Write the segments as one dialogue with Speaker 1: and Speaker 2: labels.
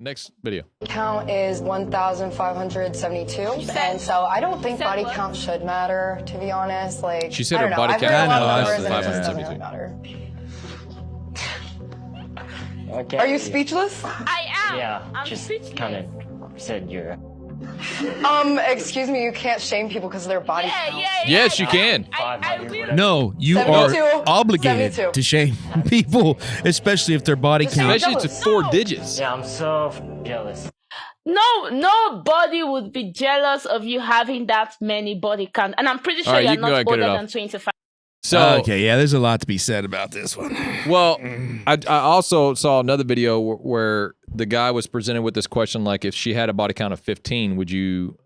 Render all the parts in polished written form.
Speaker 1: Next video.
Speaker 2: Count is 1,572, and so I don't think body count should matter, to be honest. Like,
Speaker 1: She said
Speaker 2: I
Speaker 1: her
Speaker 2: don't know.
Speaker 1: body
Speaker 2: I've
Speaker 1: count
Speaker 2: heard a lot of
Speaker 1: is
Speaker 2: numbers, and it just doesn't
Speaker 1: 572.
Speaker 2: really matter.
Speaker 3: Okay.
Speaker 2: Are you speechless?
Speaker 4: I am.
Speaker 3: Yeah,
Speaker 4: I'm
Speaker 3: just
Speaker 4: speechless.
Speaker 3: kind of said you're.
Speaker 2: Excuse me, you can't shame people because of their body count.
Speaker 1: Yes, you can.
Speaker 4: I will.
Speaker 5: No, you
Speaker 2: 72,
Speaker 5: are obligated
Speaker 2: 72.
Speaker 5: to shame people, especially if their body count.
Speaker 1: Especially to 4 digits.
Speaker 3: Yeah, I'm so jealous.
Speaker 4: No, nobody would be jealous of you having that many body count, and I'm pretty sure
Speaker 1: All right,
Speaker 4: you're
Speaker 1: you can go
Speaker 4: not
Speaker 1: ahead and cut it
Speaker 4: older
Speaker 1: off.
Speaker 4: than 25.
Speaker 1: So
Speaker 5: Okay, yeah, there's a lot to be said about this one.
Speaker 1: Well, I also saw another video where the guy was presented with this question, like, if she had a body count of 15, would you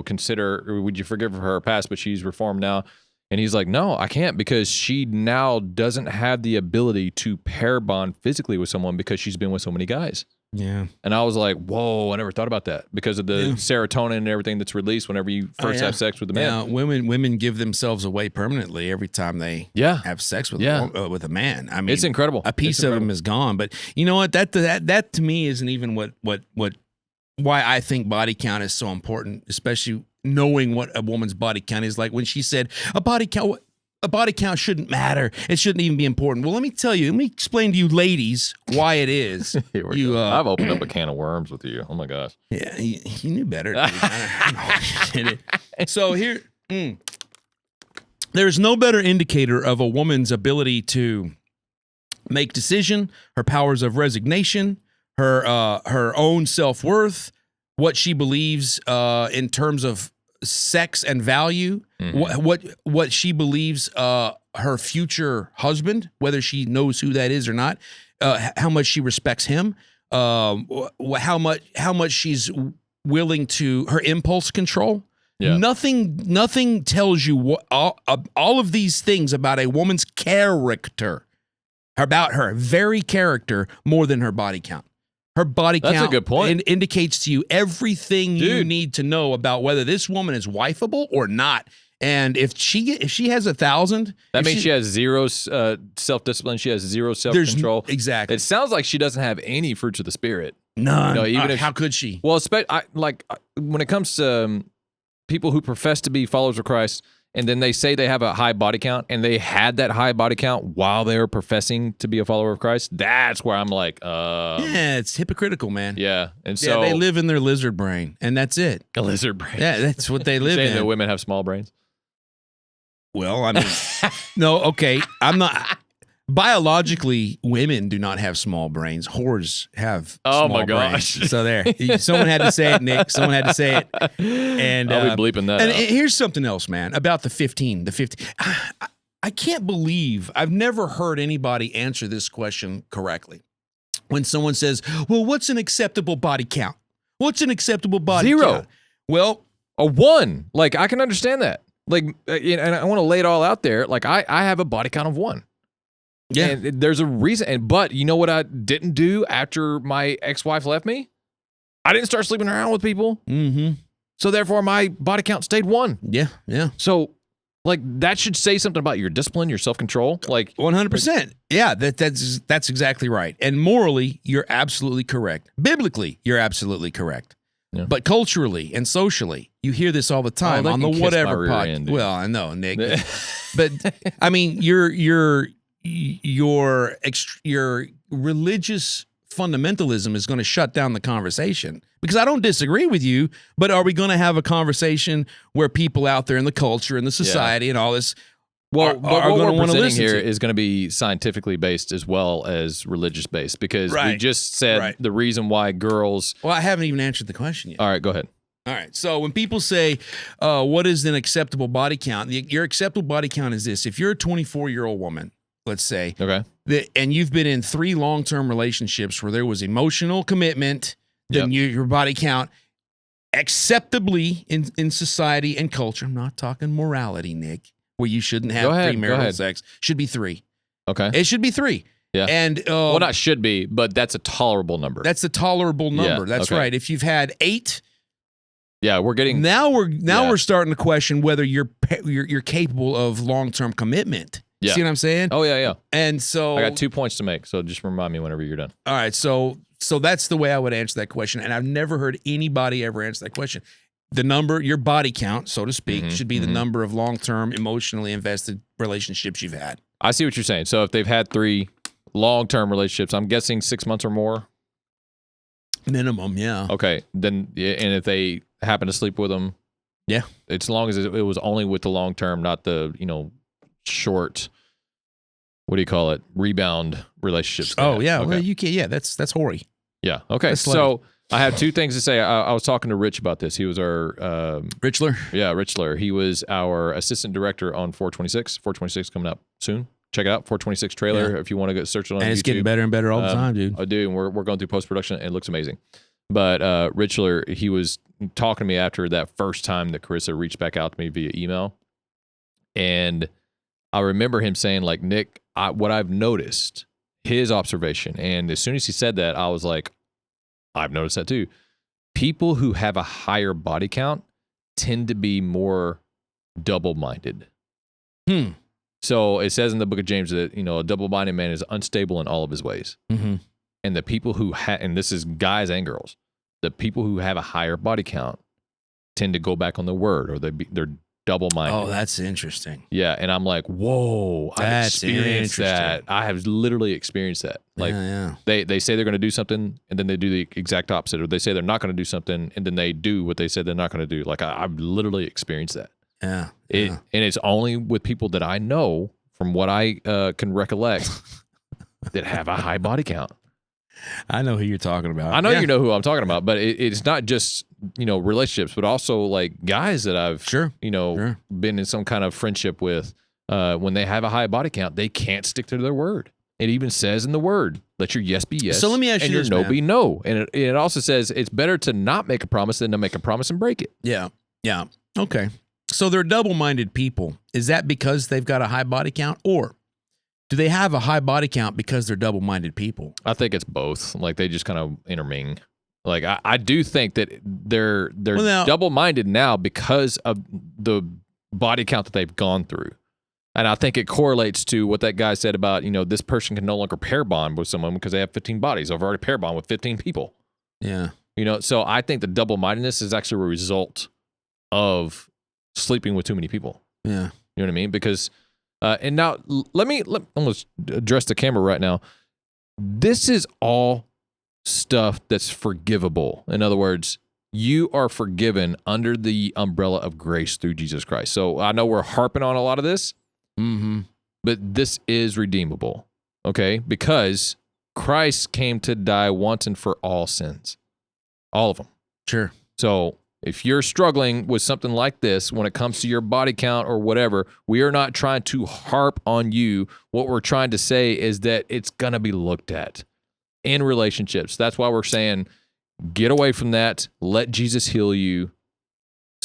Speaker 1: consider, or would you forgive her past, but she's reformed now? And he's like, no, I can't, because she now doesn't have the ability to pair bond physically with someone because she's been with so many guys.
Speaker 5: Yeah.
Speaker 1: And I was like, whoa, I never thought about that because of the serotonin and everything that's released whenever you first have sex with a man.
Speaker 5: Yeah, women give themselves away permanently every time they have sex with with a man. I mean,
Speaker 1: it's incredible.
Speaker 5: A piece of them is gone. But you know what? That to me isn't even why I think body count is so important, especially knowing what a woman's body count is. Like when she said a body count shouldn't matter. It shouldn't even be important. Well, let me explain to you ladies why it is.
Speaker 1: I've opened up a can of worms with you. Oh my gosh.
Speaker 5: Yeah, you knew better. I did it. So here, there's no better indicator of a woman's ability to make decision, her powers of resignation, her own self-worth, what she believes in terms of sex and value, what she believes her future husband, whether she knows who that is or not, how much she respects him, how much she's willing to, her impulse control. Yeah. Nothing tells you what all of these things about a woman's character, about her very character, more than her body count. Her body count,
Speaker 1: that's a good point,
Speaker 5: indicates to you everything you need to know about whether this woman is wifeable or not. And if she has 1,000,
Speaker 1: that means she has zero self-discipline. She has zero self-control.
Speaker 5: Exactly.
Speaker 1: It sounds like she doesn't have any fruits of the spirit.
Speaker 5: None.
Speaker 1: Even if
Speaker 5: how could she?
Speaker 1: Well, when it comes to people who profess to be followers of Christ, and then they say they have a high body count, and they had that high body count while they were professing to be a follower of Christ, that's where I'm like,
Speaker 5: yeah, it's hypocritical, man.
Speaker 1: Yeah, and so
Speaker 5: they live in their lizard brain, and that's it.
Speaker 1: A lizard brain.
Speaker 5: Yeah, that's what they live
Speaker 1: saying
Speaker 5: in.
Speaker 1: That women have small brains.
Speaker 5: Well, I mean, no, okay, I'm not. Biologically, women do not have small brains. Whores have small
Speaker 1: my gosh.
Speaker 5: brains. So there. Someone had to say it, Nick. Someone had to say it. And
Speaker 1: I'll be bleeping that out.
Speaker 5: Here's something else, man, about the 15. I can't believe I've never heard anybody answer this question correctly. When someone says, well, what's an acceptable body count? What's an acceptable body count?
Speaker 1: 0.
Speaker 5: Well,
Speaker 1: a 1. Like, I can understand that. Like, and I want to lay it all out there. Like, I have a body count of 1. Yeah, and there's a reason. But you know what I didn't do after my ex-wife left me? I didn't start sleeping around with people.
Speaker 5: Mm-hmm.
Speaker 1: So therefore, my body count stayed 1.
Speaker 5: Yeah, yeah.
Speaker 1: So, like, that should say something about your discipline, your self-control. Like
Speaker 5: 100%. Yeah, that's exactly right. And morally, you're absolutely correct. Biblically, you're absolutely correct. Yeah. But culturally and socially, you hear this all the time on the whatever podcast. Well, I know, Nick. But I mean, your religious fundamentalism is going to shut down the conversation, because I don't disagree with you, but are we going to have a conversation where people out there in the culture and the society and all this
Speaker 1: are
Speaker 5: going to want to listen
Speaker 1: here is going to be scientifically based as well as religious based, because we just said the reason why girls...
Speaker 5: Well, I haven't even answered the question yet.
Speaker 1: All right, go ahead.
Speaker 5: All right. So when people say, what is an acceptable body count? Your acceptable body count is this. If you're a 24-year-old woman, let's say, and you've been in 3 long-term relationships where there was emotional commitment, then your body count acceptably in society and culture, I'm not talking morality, Nick, where you shouldn't have premarital sex, should be 3. Okay. It should be 3.
Speaker 1: Yeah.
Speaker 5: And
Speaker 1: well, not should be, but that's a tolerable number.
Speaker 5: That's a tolerable number. That's right. If you've had 8,
Speaker 1: we're getting
Speaker 5: now we're starting to question whether you're capable of long-term commitment. See what I'm saying?
Speaker 1: Oh, yeah.
Speaker 5: And so
Speaker 1: I got 2 points to make, so just remind me whenever you're done.
Speaker 5: All right, so So that's the way I would answer that question. And I've never heard anybody ever answer that question. The number, your body count, so to speak, should be the number of long-term, emotionally invested relationships you've had.
Speaker 1: I see what you're saying. So if they've had 3 long-term relationships, I'm guessing 6 months or more.
Speaker 5: Minimum, yeah.
Speaker 1: Okay, then and if they happen to sleep with them,
Speaker 5: yeah,
Speaker 1: as long as it was only with the long-term, not the short. What do you call it? Rebound relationships.
Speaker 5: Oh yeah,
Speaker 1: okay.
Speaker 5: well you can. Yeah, that's hoary.
Speaker 1: Yeah. Okay.
Speaker 5: That's
Speaker 1: So I have 2 things to say. I was talking to Rich about this. He was our
Speaker 5: Richler.
Speaker 1: Yeah, Richler. He was our assistant director on 426. 426 coming up soon. Check it out, 426 trailer if you want to go search it on YouTube.
Speaker 5: And it's getting better and better all the time, dude.
Speaker 1: I do, and we're going through post-production, and it looks amazing. But Richler, he was talking to me after that first time that Carissa reached back out to me via email. And I remember him saying, like, Nick, what I've noticed, his observation, and as soon as he said that, I was like, I've noticed that too. People who have a higher body count tend to be more double-minded. So it says in the book of James that, a double-minded man is unstable in all of his ways. And the people who and this is guys and girls, the people who have a higher body count tend to go back on the word, or they're double-minded.
Speaker 5: Oh, that's interesting.
Speaker 1: Yeah, and I'm like, whoa, I've experienced that. I have literally experienced that. Like, they say they're going to do something, and then they do the exact opposite, or they say they're not going to do something, and then they do what they said they're not going to do. Like, I've literally experienced that.
Speaker 5: Yeah.
Speaker 1: And it's only with people that I know, from what I can recollect, that have a high body count.
Speaker 5: I know who you're talking about.
Speaker 1: I know you know who I'm talking about, but it's not just, relationships, but also like guys that I've, been in some kind of friendship with. When they have a high body count, they can't stick to their word. It even says in the word, let your yes be yes.
Speaker 5: So let me ask you this,
Speaker 1: and your no be no. And it also says it's better to not make a promise than to make a promise and break it.
Speaker 5: Yeah. Yeah. Okay. So they're double-minded people. Is that because they've got a high body count, or do they have a high body count because they're double-minded people?
Speaker 1: I think it's both. Like, they just kind of interming. Like, I do think that they're double-minded now because of the body count that they've gone through. And I think it correlates to what that guy said about, this person can no longer pair bond with someone because they have 15 bodies. I've already pair bond with 15 people.
Speaker 5: Yeah.
Speaker 1: So I think the double-mindedness is actually a result of sleeping with too many people.
Speaker 5: Yeah.
Speaker 1: You know what I mean? Because, and now let's address the camera right now. This is all stuff that's forgivable. In other words, you are forgiven under the umbrella of grace through Jesus Christ. So I know we're harping on a lot of this, but this is redeemable, okay? Because Christ came to die once and for all sins, all of them.
Speaker 5: Sure.
Speaker 1: So if you're struggling with something like this, when it comes to your body count or whatever, we are not trying to harp on you. What we're trying to say is that it's going to be looked at in relationships. That's why we're saying, get away from that. Let Jesus heal you.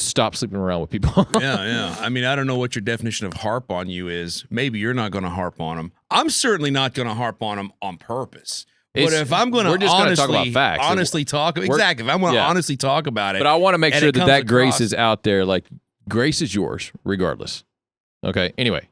Speaker 1: Stop sleeping around with people.
Speaker 5: Yeah. I mean, I don't know what your definition of harp on you is. Maybe you're not going to harp on them. I'm certainly not going to harp on them on purpose. But if I'm going to
Speaker 1: talk about facts.
Speaker 5: Honestly talk, exactly. If I'm going to honestly talk about it.
Speaker 1: But I want to make sure that grace is out there. Like, grace is yours regardless. Okay. Anyway,